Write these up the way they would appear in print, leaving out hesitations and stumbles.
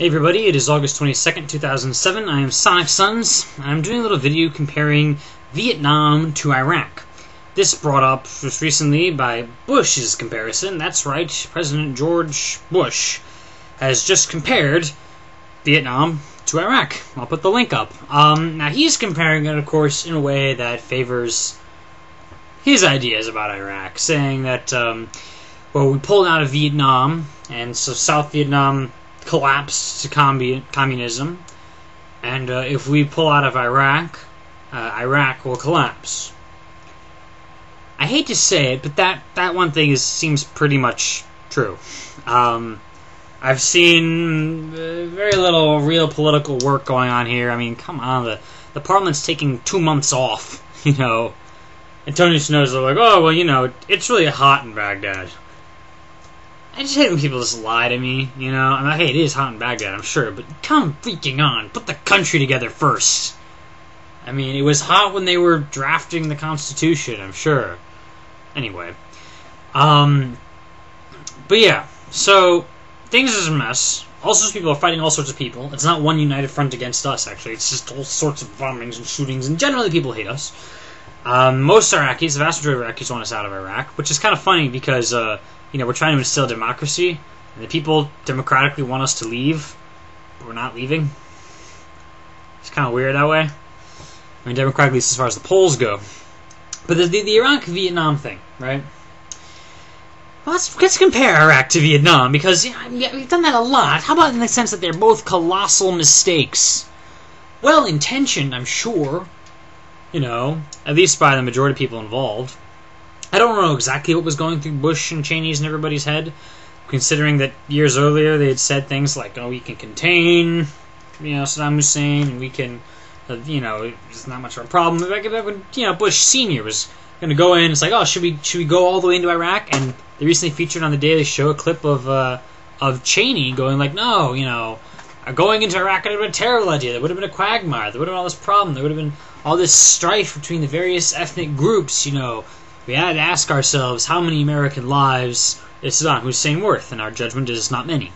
Hey everybody, it is August 22nd, 2007. I am Sonic Sons. I'm doing a little video comparing Vietnam to Iraq. This brought up just recently by Bush's comparison. That's right, President George Bush has just compared Vietnam to Iraq. I'll put the link up. Now he's comparing it, of course, in a way that favors his ideas about Iraq, saying that, well, we pulled out of Vietnam, and so South Vietnam collapsed to communism, and if we pull out of Iraq, Iraq will collapse. I hate to say it, but that one thing seems pretty much true. I've seen very little real political work going on here. I mean, come on, the Parliament's taking 2 months off, you know. And Tony Snow's like, oh, well, you know, it's really hot in Baghdad. I just hate when people just lie to me, you know? I mean, hey, it is hot in Baghdad, I'm sure, but come freaking on. Put the country together first. I mean, it was hot when they were drafting the Constitution, I'm sure. Anyway. But yeah, so things is a mess. All sorts of people are fighting all sorts of people. It's not one united front against us, actually. It's just all sorts of bombings and shootings, and generally people hate us. Most Iraqis, the vast majority of Iraqis want us out of Iraq, which is kind of funny because, you know, we're trying to instill democracy, and the people democratically want us to leave, but we're not leaving. It's kind of weird that way. I mean, democratically, as far as the polls go. But the Iraq-Vietnam thing, right? Well, let's compare Iraq to Vietnam, because yeah, we've done that a lot. How about in the sense that they're both colossal mistakes? Well-intentioned, I'm sure. You know, at least by the majority of people involved. I don't know exactly what was going through Bush and Cheney's and everybody's head, considering that years earlier they had said things like, oh, we can contain, you know, Saddam Hussein, and we can, you know, it's not much of a problem. Back when, you know, Bush Sr. was going to go in, it's like, oh, should we go all the way into Iraq? And they recently featured on the Daily Show a clip of Cheney going like, no, you know, going into Iraq would have been a terrible idea. There would have been a quagmire. There would have been all this problem. There would have been all this strife between the various ethnic groups, you know. We had to ask ourselves, how many American lives is Saddam Hussein worth? And our judgment is not many.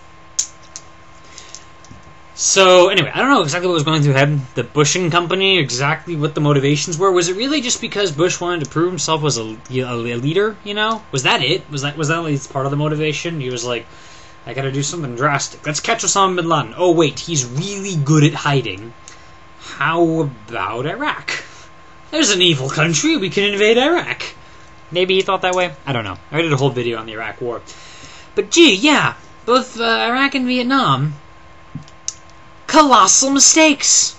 So, anyway, I don't know exactly what was going through head the Bush and company, exactly what the motivations were. Was it really just because Bush wanted to prove himself as a leader, you know? Was that it? Was that at least part of the motivation? He was like, I gotta do something drastic. Let's catch Osama bin Laden. Oh, wait, he's really good at hiding. How about Iraq? There's an evil country. We can invade Iraq. Maybe he thought that way. I don't know. I did a whole video on the Iraq War. But gee, yeah, both Iraq and Vietnam, colossal mistakes.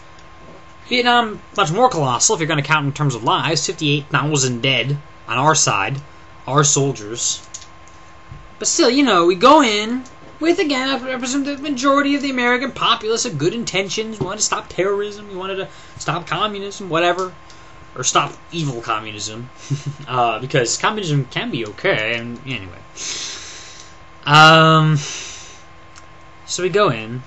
Vietnam, much more colossal if you're going to count in terms of lives. 58,000 dead on our side, our soldiers. But still, you know, we go in with, again, I presume the majority of the American populace of good intentions. We wanted to stop terrorism. We wanted to stop communism, whatever. Or stop evil communism. Because communism can be okay. And anyway. So we go in,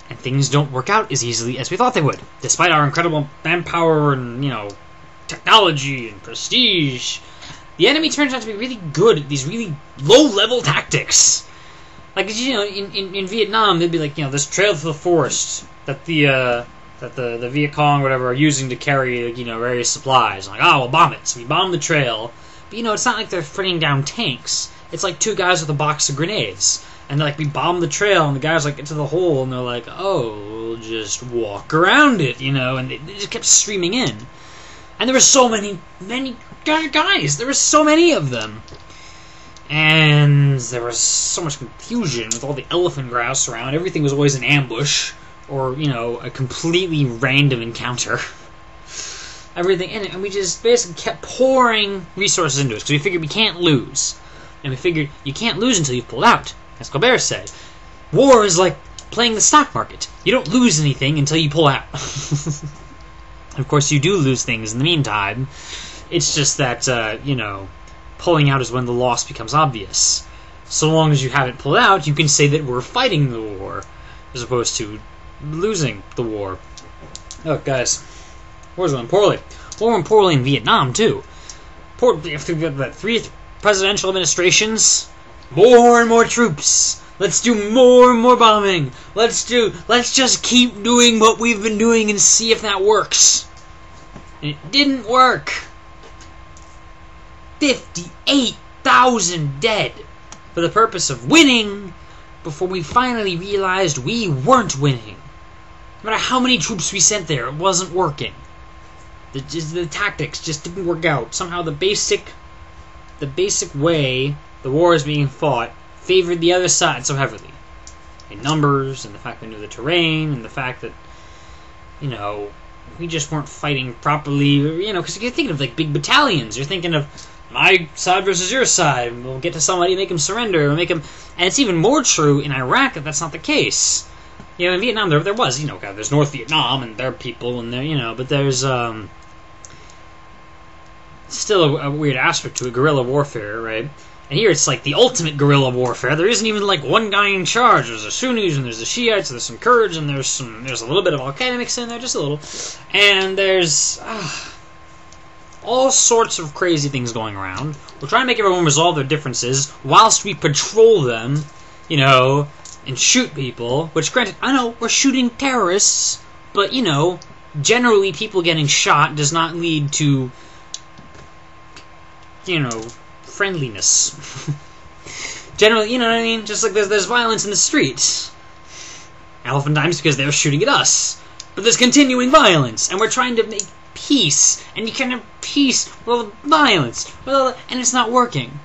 and things don't work out as easily as we thought they would. Despite our incredible manpower and, you know, technology and prestige, the enemy turns out to be really good at these really low-level tactics. Like, you know, in Vietnam, they'd be like, you know, this trail through the forest that the Viet Cong or whatever are using to carry, you know, various supplies. Like, oh, we'll bomb it. So we bomb the trail. But, you know, it's not like they're bringing down tanks. It's like two guys with a box of grenades. And they're like, we bomb the trail, and the guys like get to the hole, and they're like, oh, we'll just walk around it, you know, and they just kept streaming in. And there were so many guys. There were so many of them. And there was so much confusion with all the elephant grass around. Everything was always an ambush. Or, you know, a completely random encounter. Everything in it. And we just basically kept pouring resources into it. Because we figured we can't lose. And we figured you can't lose until you've pulled out. As Colbert said. War is like playing the stock market. You don't lose anything until you pull out. Of course, you do lose things in the meantime. It's just that, you know, pulling out is when the loss becomes obvious. So long as you haven't pulled out, you can say that we're fighting the war. As opposed to losing the war. Look, guys, war's going poorly. War went poorly in Vietnam, too. After the 3 presidential administrations, more and more troops. Let's do more and more bombing. Let's just keep doing what we've been doing and see if that works. And it didn't work. 58,000 dead for the purpose of winning before we finally realized we weren't winning. No matter how many troops we sent there, it wasn't working. The tactics just didn't work out. Somehow the basic way the war is being fought favored the other side so heavily. In numbers, and the fact we knew the terrain, and the fact that, we just weren't fighting properly, because you're thinking of, like, big battalions. You're thinking of my side versus your side. We'll get to somebody, make him surrender, and it's even more true in Iraq that that's not the case. In Vietnam, there was, there's North Vietnam, and their people, and but there's, still a weird aspect to it, guerrilla warfare, right? And here it's like the ultimate guerrilla warfare. There isn't even like one guy in charge. There's the Sunnis and there's the Shiites, and there's some Kurds, and there's a little bit of Al-Qaeda mixed in there, just a little. And there's all sorts of crazy things going around. We're trying to make everyone resolve their differences whilst we patrol them, and shoot people. Which, granted, I know we're shooting terrorists, but generally people getting shot does not lead to friendliness. Generally, you know what I mean? Just like there's violence in the streets. Oftentimes because they're shooting at us. But there's continuing violence, and we're trying to make peace, and you can't have peace with violence. And it's not working.